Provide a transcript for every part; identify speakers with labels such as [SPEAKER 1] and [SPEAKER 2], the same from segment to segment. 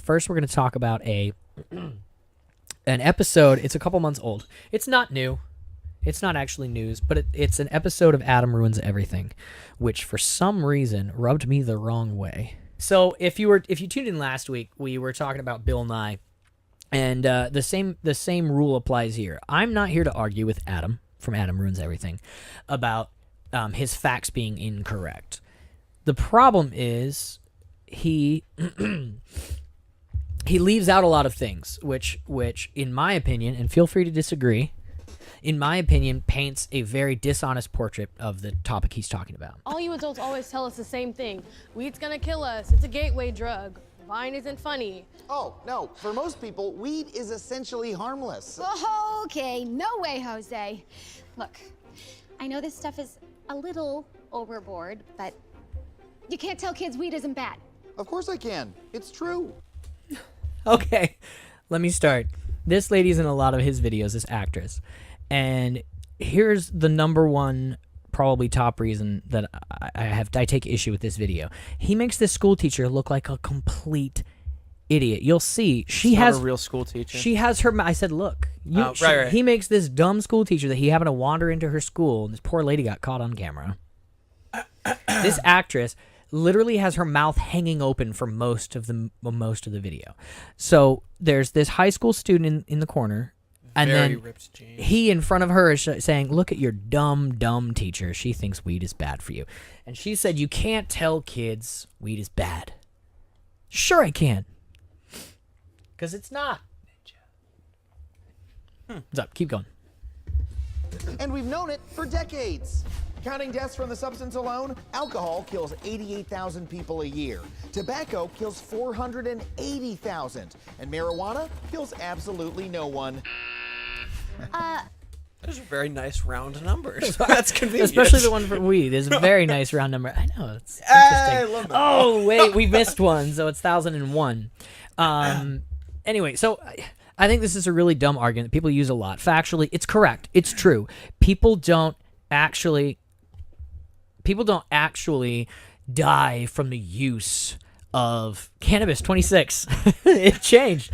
[SPEAKER 1] first we're going to talk about an episode. It's a couple months old. It's not new. It's not actually news, but it's an episode of Adam Ruins Everything, which for some reason rubbed me the wrong way. So if you tuned in last week, we were talking about Bill Nye, and the same rule applies here. I'm not here to argue with Adam from Adam Ruins Everything about his facts being incorrect. The problem is he leaves out a lot of things, which in my opinion, and feel free to disagree, in my opinion, paints a very dishonest portrait of the topic he's talking about.
[SPEAKER 2] All you adults always tell us the same thing. Weed's gonna kill us. It's a gateway drug. Vine isn't funny.
[SPEAKER 3] Oh, no. For most people, weed is essentially harmless.
[SPEAKER 4] Okay, no way, Jose. Look, I know this stuff is a little overboard, but you can't tell kids weed isn't bad.
[SPEAKER 3] Of course I can. It's true.
[SPEAKER 1] Okay, let me start. This lady's in a lot of his videos, this actress. And here's the number one, probably top reason that I take issue with this video. He makes this school teacher look like a complete idiot. You'll see she has
[SPEAKER 5] a real school teacher.
[SPEAKER 1] She has her. I said, look,
[SPEAKER 5] right.
[SPEAKER 1] He makes this dumb school teacher that he happened to wander into her school, and this poor lady got caught on camera. This actress literally has her mouth hanging open for most of the video. So there's this high school student in the corner. And
[SPEAKER 5] Very
[SPEAKER 1] then
[SPEAKER 5] ripped jeans.
[SPEAKER 1] He in front of her is saying, look at your dumb teacher. She thinks weed is bad for you. And she said, you can't tell kids weed is bad. Sure I can. Because it's not. What's up? Keep going.
[SPEAKER 3] And we've known it for decades. Counting deaths from the substance alone, alcohol kills 88,000 people a year. Tobacco kills 480,000. And marijuana kills absolutely no one.
[SPEAKER 5] Those are very nice round numbers. That's convenient.
[SPEAKER 1] Especially the one for weed is a very nice round number. I know, it's interesting.
[SPEAKER 5] I love that.
[SPEAKER 1] Oh, wait, we missed one, so it's 1,001. Anyway, so I think this is a really dumb argument that people use a lot. Factually, it's correct. It's true. People don't actually die from the use of cannabis. 26. It changed.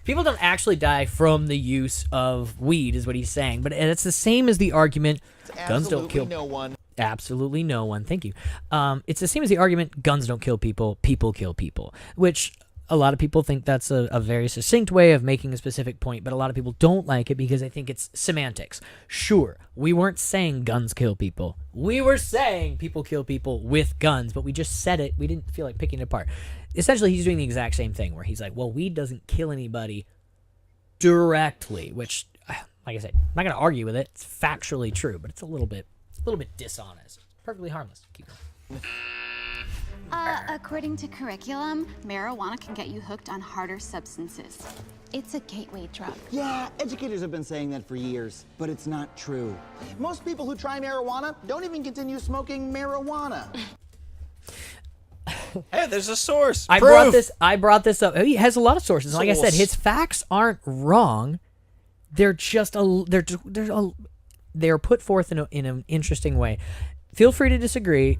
[SPEAKER 1] People don't actually die from the use of weed, is what he's saying. But it's the same as the argument, guns don't kill
[SPEAKER 3] no one.
[SPEAKER 1] Absolutely no one. Thank you. It's the same as the argument, guns don't kill people, people kill people, which a lot of people think that's a very succinct way of making a specific point, but a lot of people don't like it because they think it's semantics. Sure, we weren't saying guns kill people. We were saying people kill people with guns, but we just said it. We didn't feel like picking it apart. Essentially, he's doing the exact same thing where he's like, well, weed doesn't kill anybody directly, which, like I said, I'm not going to argue with it. It's factually true, but it's a little bit dishonest. Perfectly harmless. Keep going.
[SPEAKER 4] According to curriculum, marijuana can get you hooked on harder substances. It's a gateway drug.
[SPEAKER 3] Yeah, educators have been saying that for years, but it's not true. Most people who try marijuana don't even continue smoking marijuana.
[SPEAKER 5] Hey, there's a source.
[SPEAKER 1] I brought this up. He has a lot of sources. Like I said,
[SPEAKER 5] Source.
[SPEAKER 1] his facts aren't wrong. They're just they're put forth in an interesting way. Feel free to disagree.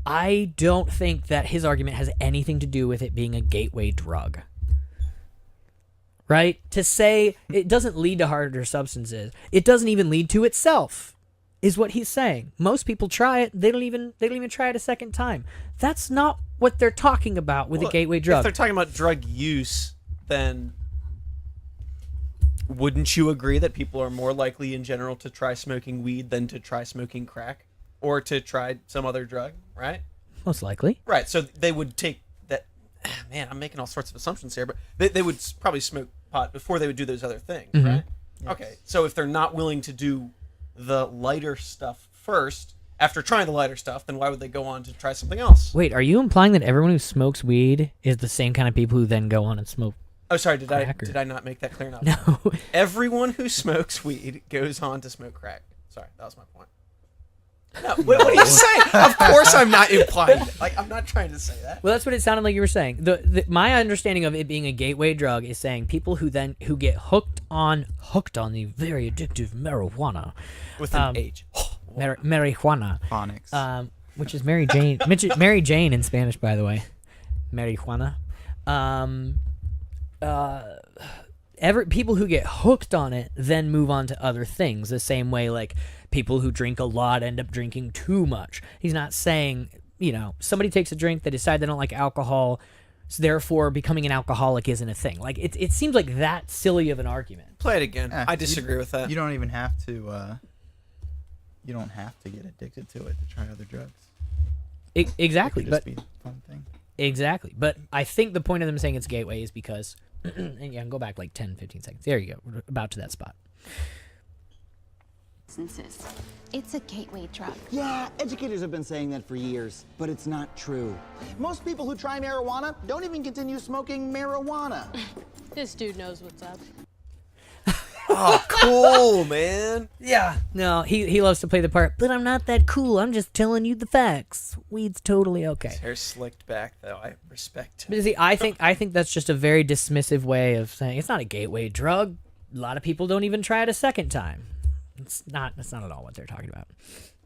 [SPEAKER 1] I don't think that his argument has anything to do with it being a gateway drug. Right? To say it doesn't lead to harder substances, it doesn't even lead to itself, is what he's saying. Most people try it, they don't even try it a second time. That's not what they're talking about with a gateway drug.
[SPEAKER 5] If they're talking about drug use, then wouldn't you agree that people are more likely in general to try smoking weed than to try smoking crack? Or to try some other drug, right?
[SPEAKER 1] Most likely.
[SPEAKER 5] Right, so they would take that... Man, I'm making all sorts of assumptions here, but they would probably smoke pot before they would do those other things, right? Yes. Okay, so if they're not willing to do the lighter stuff first, after trying the lighter stuff, then why would they go on to try something else?
[SPEAKER 1] Wait, are you implying that everyone who smokes weed is the same kind of people who then go on and smoke?
[SPEAKER 5] Oh, sorry, did
[SPEAKER 1] crack
[SPEAKER 5] I not make that clear enough?
[SPEAKER 1] No.
[SPEAKER 5] Everyone who smokes weed goes on to smoke crack. Sorry, that was my point. No, what are you saying? Of course I'm not implying that. Like, I'm not trying to say that.
[SPEAKER 1] Well, that's what it sounded like you were saying. My understanding of it being a gateway drug is saying people who get hooked on the very addictive marijuana.
[SPEAKER 5] With an H.
[SPEAKER 1] Marijuana.
[SPEAKER 6] Phonics.
[SPEAKER 1] Which is Mary Jane. Mary Jane in Spanish, by the way. Marijuana. People who get hooked on it then move on to other things. The same way, like, people who drink a lot end up drinking too much. He's not saying, somebody takes a drink, they decide they don't like alcohol, so therefore becoming an alcoholic isn't a thing. Like, it seems like that silly of an argument.
[SPEAKER 5] Play it again. I disagree with that.
[SPEAKER 6] You don't even have to. You don't have to get addicted to it to try other drugs.
[SPEAKER 1] Exactly,
[SPEAKER 6] It could
[SPEAKER 1] but
[SPEAKER 6] just be a fun thing.
[SPEAKER 1] exactly. But I think the point of them saying it's a gateway is because, and you can go back like 10, 15 seconds. There you go. We're about to that spot.
[SPEAKER 4] It's a gateway drug.
[SPEAKER 3] Yeah, educators have been saying that for years, but it's not true. Most people who try marijuana don't even continue smoking marijuana.
[SPEAKER 2] This dude knows what's up.
[SPEAKER 5] Oh, cool, man.
[SPEAKER 1] Yeah. No, he loves to play the part, but I'm not that cool. I'm just telling you the facts. Weed's totally okay.
[SPEAKER 5] Hair slicked back, though. I respect him.
[SPEAKER 1] But see, I think that's just a very dismissive way of saying it's not a gateway drug. A lot of people don't even try it a second time. That's not at all what they're talking about.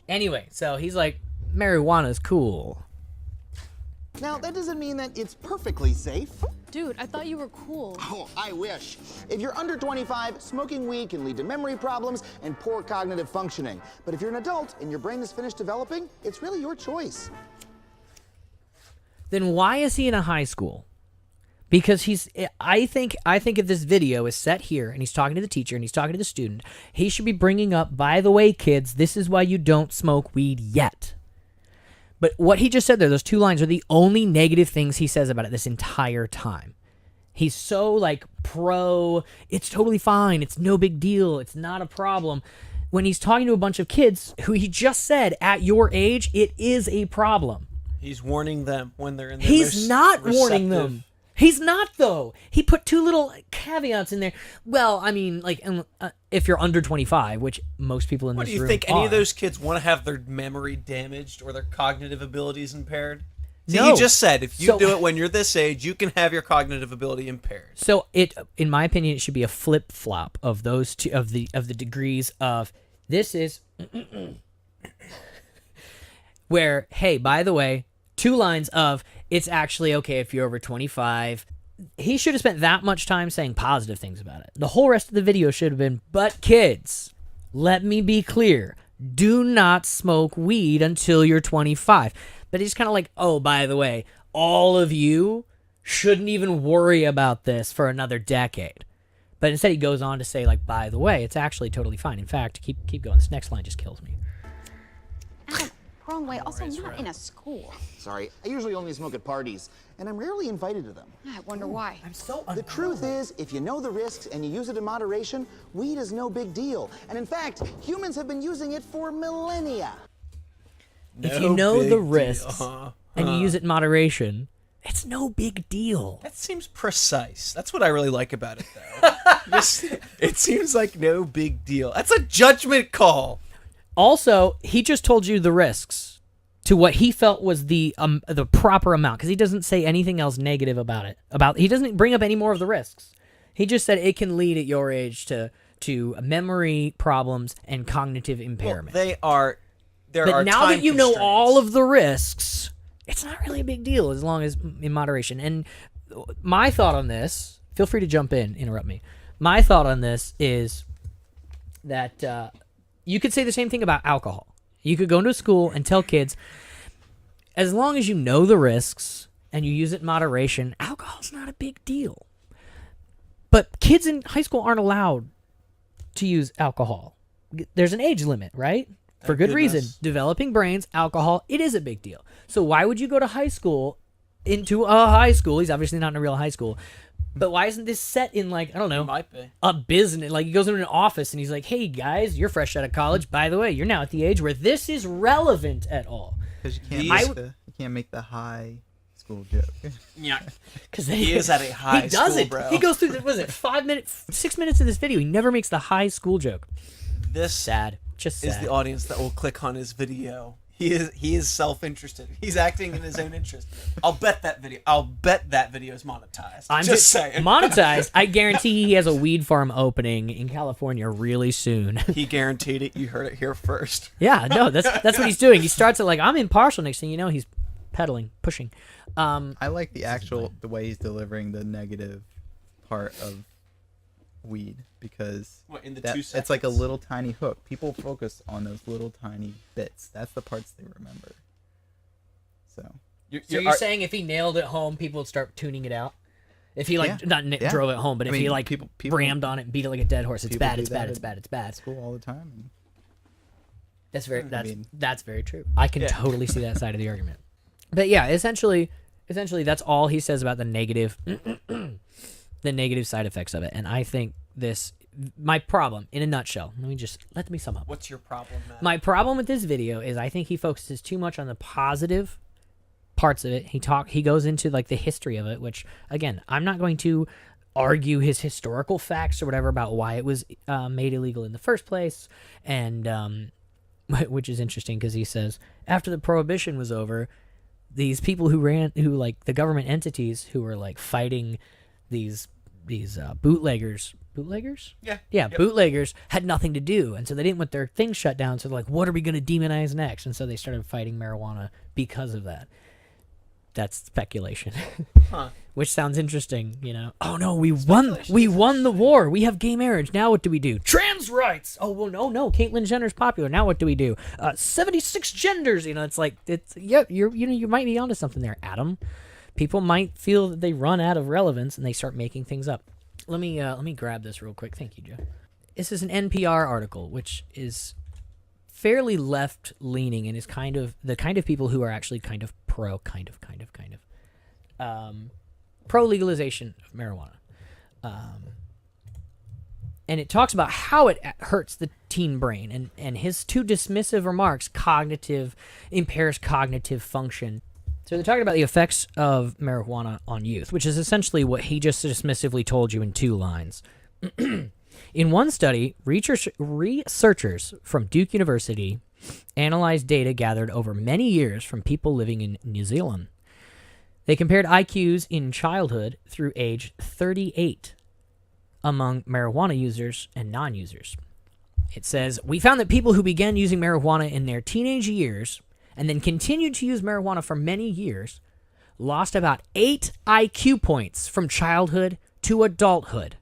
[SPEAKER 1] Anyway, so he's like, marijuana's cool.
[SPEAKER 3] Now, that doesn't mean that it's perfectly safe.
[SPEAKER 2] Dude, I thought you were cool.
[SPEAKER 3] Oh, I wish. If you're under 25, smoking weed can lead to memory problems and poor cognitive functioning. But if you're an adult and your brain is finished developing, it's really your choice.
[SPEAKER 1] Then why is he in a high school? Because I think if this video is set here and he's talking to the teacher and he's talking to the student, he should be bringing up, by the way, kids, this is why you don't smoke weed yet. But what he just said there, those two lines, are the only negative things he says about it this entire time. He's so, like, pro, it's totally fine, it's no big deal, it's not a problem. When he's talking to a bunch of kids who he just said, at your age, it is a problem.
[SPEAKER 5] He's warning them when they're in their
[SPEAKER 1] He's not warning
[SPEAKER 5] receptive-
[SPEAKER 1] them. He's not, though. He put two little caveats in there. Well, I mean, like, if you're under 25, which most people in
[SPEAKER 5] What,
[SPEAKER 1] this
[SPEAKER 5] do you
[SPEAKER 1] room
[SPEAKER 5] think any
[SPEAKER 1] are.
[SPEAKER 5] of those kids want to have their memory damaged or their cognitive abilities impaired? See,
[SPEAKER 1] No.
[SPEAKER 5] he just said if you
[SPEAKER 1] So-
[SPEAKER 5] do it when you're this age, you can have your cognitive ability impaired.
[SPEAKER 1] So in my opinion, it should be a flip flop of those two of the degrees of this is where, hey, by the way, two lines of it's actually okay if you're over 25. He should have spent that much time saying positive things about it. The whole rest of the video should have been, but kids, let me be clear, do not smoke weed until you're 25. But he's kind of like, oh, by the way, all of you shouldn't even worry about this for another decade. But instead he goes on to say, like, by the way, it's actually totally fine. In fact, keep going. This next line just kills me.
[SPEAKER 4] Adam, wrong way. Also, not in a school.
[SPEAKER 3] Sorry, I usually only smoke at parties, and I'm rarely invited to them.
[SPEAKER 4] I wonder why.
[SPEAKER 3] The truth is, if you know the risks and you use it in moderation, weed is no big deal. And in fact, humans have been using it for millennia.
[SPEAKER 1] If you know
[SPEAKER 5] big
[SPEAKER 1] the
[SPEAKER 5] deal.
[SPEAKER 1] risks and you use it in moderation, it's no big deal.
[SPEAKER 5] That seems precise. That's what I really like about it, though. It seems like no big deal. That's a judgment call.
[SPEAKER 1] Also, he just told you the risks to what he felt was the proper amount, because he doesn't say anything else negative about it. He doesn't bring up any more of the risks. He just said it can lead at your age to memory problems and cognitive impairment.
[SPEAKER 5] There are
[SPEAKER 1] but now
[SPEAKER 5] time
[SPEAKER 1] that you know
[SPEAKER 5] constraints.
[SPEAKER 1] all of the risks, it's not really a big deal as long as in moderation. And my thought on this, feel free to jump in, interrupt me. My thought on this is that you could say the same thing about alcohol. You could go into a school and tell kids, as long as you know the risks and you use it in moderation, alcohol's not a big deal. But kids in high school aren't allowed to use alcohol. There's an age limit, right? For good reason.
[SPEAKER 5] goodness.
[SPEAKER 1] Developing brains, alcohol, it is a big deal. So why would you go to high school, into a high school? He's obviously not in a real high school. But why isn't this set in, like, I don't know,
[SPEAKER 5] Might be.
[SPEAKER 1] a business? Like, he goes into an office and he's like, hey, guys, you're fresh out of college. By the way, you're now at the age where this is relevant at all.
[SPEAKER 6] Because you can't,
[SPEAKER 5] These-
[SPEAKER 6] you can't make the high school joke.
[SPEAKER 5] Yeah.
[SPEAKER 1] Because
[SPEAKER 5] He is at a high
[SPEAKER 1] he does
[SPEAKER 5] school,
[SPEAKER 1] it.
[SPEAKER 5] bro.
[SPEAKER 1] He goes through, 6 minutes of this video. He never makes the high school joke.
[SPEAKER 5] This
[SPEAKER 1] Sad. Just sad.
[SPEAKER 5] is the audience that will click on his video. He is self-interested. He's acting in his own interest. I'll bet that video is monetized.
[SPEAKER 1] I'm
[SPEAKER 5] just saying.
[SPEAKER 1] monetized. I guarantee he has a weed farm opening in California really soon.
[SPEAKER 5] He guaranteed it. You heard it here first.
[SPEAKER 1] Yeah, no, that's what he's doing. He starts at like, I'm impartial. Next thing you know, he's pedaling, pushing.
[SPEAKER 6] I like the way he's delivering the negative part of weed, because
[SPEAKER 5] What, in the
[SPEAKER 6] that,
[SPEAKER 5] 2
[SPEAKER 6] it's like a
[SPEAKER 5] seconds?
[SPEAKER 6] little tiny hook. People focus on those little tiny bits. That's the parts they remember. So
[SPEAKER 1] So you're saying if he nailed it home, people would start tuning it out? If he like
[SPEAKER 6] Yeah. Yeah.
[SPEAKER 1] drove it home, but
[SPEAKER 6] I
[SPEAKER 1] if
[SPEAKER 6] mean,
[SPEAKER 1] he like
[SPEAKER 6] people-
[SPEAKER 1] rammed on it and beat it like a dead horse, it's
[SPEAKER 6] people
[SPEAKER 1] bad,
[SPEAKER 6] do
[SPEAKER 1] it's
[SPEAKER 6] that
[SPEAKER 1] bad, it's
[SPEAKER 6] at
[SPEAKER 1] bad, it's bad.
[SPEAKER 6] school all the time. And
[SPEAKER 1] That's very
[SPEAKER 6] mean-
[SPEAKER 1] that's very true. I can totally see that side of the argument. But yeah, essentially that's all he says about the negative the negative side effects of it. And I think my problem in a nutshell, let me sum up.
[SPEAKER 5] What's your problem, Matt?
[SPEAKER 1] My problem with this video is I think he focuses too much on the positive parts of it. He goes into like the history of it, which again, I'm not going to argue his historical facts or whatever about why it was made illegal in the first place, and which is interesting because he says after the prohibition was over, these people who like the government entities who were like fighting these bootleggers.
[SPEAKER 5] Yeah.
[SPEAKER 1] Yeah, bootleggers had nothing to do, and so they didn't want their things shut down. So they're like, what are we going to demonize next? And so they started fighting marijuana because of that. That's speculation,
[SPEAKER 5] Huh.
[SPEAKER 1] which sounds interesting, you know. Oh no, we won the war. We have gay marriage. Now what do we do? Trans rights. Oh well, no. Caitlyn Jenner's popular. Now what do we do? 76 genders. You know, you might be onto something there, Adam. People might feel that they run out of relevance and they start making things up. Let me grab this real quick. Thank you, Joe. This is an NPR article, which is fairly left-leaning and is kind of the kind of people who are actually kind of pro legalization of marijuana. And it talks about how it hurts the teen brain, and his two dismissive remarks impairs cognitive function. So they're talking about the effects of marijuana on youth, which is essentially what he just dismissively told you in 2 lines. In one study, researchers from Duke University analyzed data gathered over many years from people living in New Zealand. They compared IQs in childhood through age 38 among marijuana users and non-users. It says, we found that people who began using marijuana in their teenage years and then continued to use marijuana for many years lost about 8 IQ points from childhood to adulthood.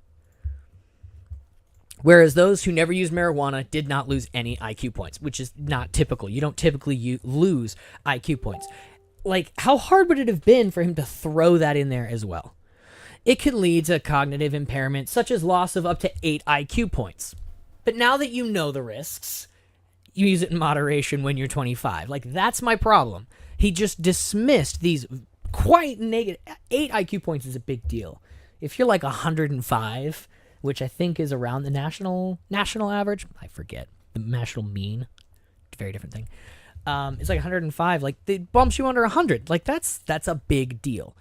[SPEAKER 1] Whereas those who never used marijuana did not lose any IQ points, which is not typical. You don't typically lose IQ points. Like, how hard would it have been for him to throw that in there as well? It can lead to cognitive impairment, such as loss of up to 8 IQ points. But now that you know the risks, you use it in moderation when you're 25. Like, that's my problem. He just dismissed these quite negative. 8 IQ points is a big deal. If you're like 105, which I think is around the national average, I forget, the national mean, very different thing. It's like 105, like it bumps you under 100. Like that's a big deal.